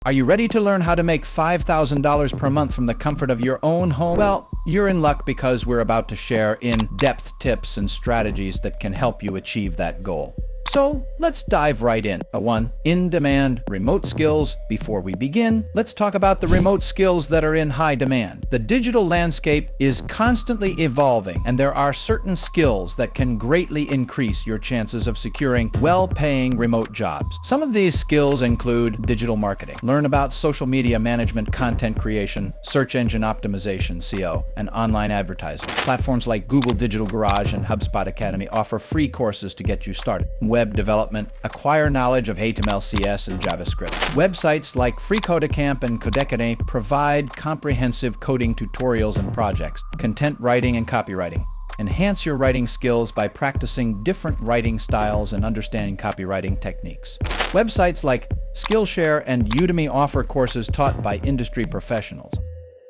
Are you ready to learn how to make $5,000 per month from the comfort of your own home? Well, you're in luck because we're about to share in-depth tips and strategies that can help you achieve that goal. So let's dive right in. 1. In-demand remote skills. Before we begin, let's talk about the remote skills that are in high demand. The digital landscape is constantly evolving, and there are certain skills that can greatly increase your chances of securing well-paying remote jobs. Some of these skills include digital marketing. Learn about social media management, content creation, search engine optimization, SEO, and online advertising. Platforms like Google Digital Garage and HubSpot Academy offer free courses to get you started. Web development. Acquire knowledge of HTML, CS, and JavaScript. Websites like FreeCodeCamp and Codecademy provide comprehensive coding tutorials and projects. Content writing and copywriting. Enhance your writing skills by practicing different writing styles and understanding copywriting techniques. Websites like Skillshare and Udemy offer courses taught by industry professionals.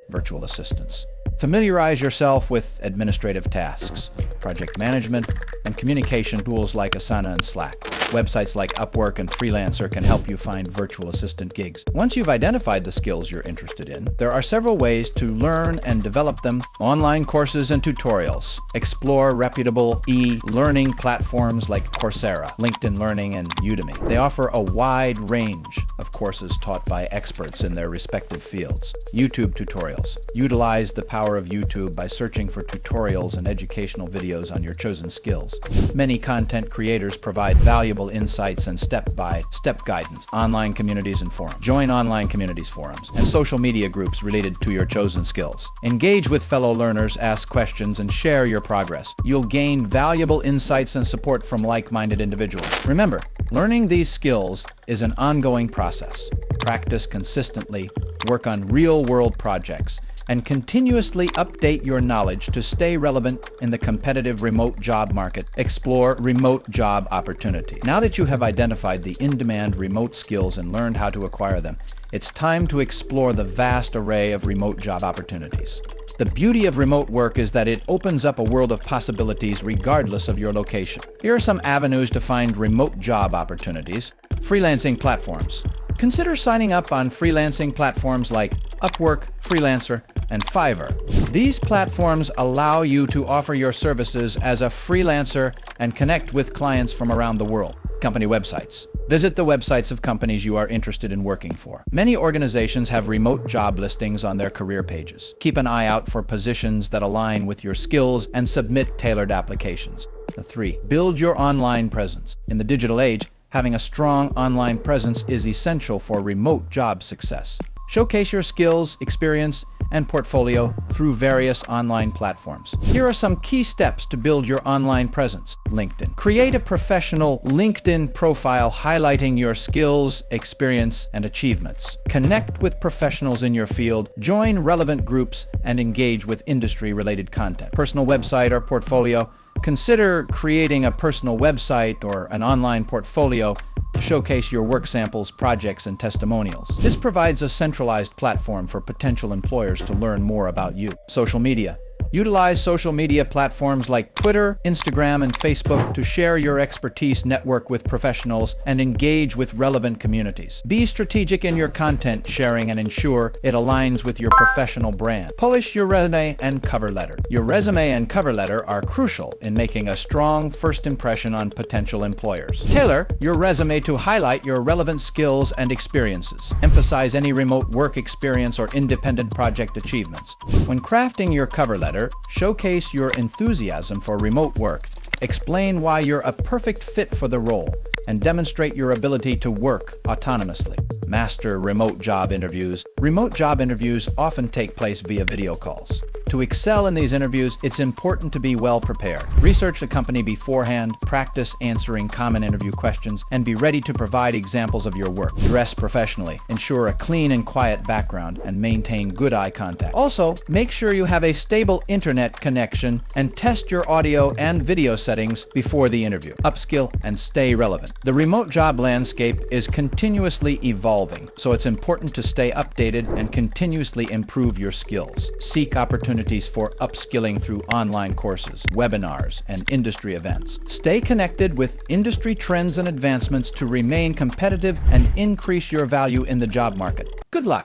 Virtual assistants. Familiarize yourself with administrative tasks, project management, and communication tools like Asana and Slack. Websites like Upwork and Freelancer can help you find virtual assistant gigs. Once you've identified the skills you're interested in, there are several ways to learn and develop them. Online courses and tutorials. Explore reputable e-learning platforms like Coursera, LinkedIn Learning, and Udemy. They offer a wide range of courses taught by experts in their respective fields. YouTube tutorials. Utilize the power of YouTube by searching for tutorials and educational videos on your chosen skills. Many content creators provide valuable insights and step-by-step guidance. Online communities and forums. Join online communities, forums, and social media groups related to your chosen skills. Engage with fellow learners, ask questions, and share your progress. You'll gain valuable insights and support from like-minded individuals. Remember, learning these skills is an ongoing process. Practice consistently, work on real-world projects, and continuously update your knowledge to stay relevant in the competitive remote job market. Explore remote job opportunities. Now that you have identified the in-demand remote skills and learned how to acquire them, it's time to explore the vast array of remote job opportunities. The beauty of remote work is that it opens up a world of possibilities regardless of your location. Here are some avenues to find remote job opportunities. Freelancing platforms. Consider signing up on freelancing platforms like Upwork, Freelancer, and Fiverr. These platforms allow you to offer your services as a freelancer and connect with clients from around the world. Company websites. Visit the websites of companies you are interested in working for. Many organizations have remote job listings on their career pages. Keep an eye out for positions that align with your skills and submit tailored applications. 3. Build your online presence. In the digital age, having a strong online presence is essential for remote job success. Showcase your skills, experience, and portfolio through various online platforms. Here are some key steps to build your online presence. LinkedIn. Create a professional LinkedIn profile highlighting your skills, experience, and achievements. Connect with professionals in your field, join relevant groups, and engage with industry-related content. Personal website or portfolio. Consider creating a personal website or an online portfolio to showcase your work samples, projects, and testimonials. This provides a centralized platform for potential employers to learn more about you. Social media. Utilize social media platforms like Twitter, Instagram, and Facebook to share your expertise, network with professionals, and engage with relevant communities. Be strategic in your content sharing and ensure it aligns with your professional brand. Polish your resume and cover letter. Your resume and cover letter are crucial in making a strong first impression on potential employers. Tailor your resume to highlight your relevant skills and experiences. Emphasize any remote work experience or independent project achievements. When crafting your cover letter, showcase your enthusiasm for remote work, explain why you're a perfect fit for the role, and demonstrate your ability to work autonomously. Master remote job interviews. Remote job interviews often take place via video calls. To excel in these interviews, it's important to be well prepared. Research the company beforehand, practice answering common interview questions, and be ready to provide examples of your work. Dress professionally. Ensure a clean and quiet background and maintain good eye contact. Also, make sure you have a stable internet connection and test your audio and video settings before the interview. Upskill and stay relevant. The remote job landscape is continuously evolving, so it's important to stay updated and continuously improve your skills. Seek opportunities opportunities for upskilling through online courses, webinars, and industry events. Stay connected with industry trends and advancements to remain competitive and increase your value in the job market. Good luck!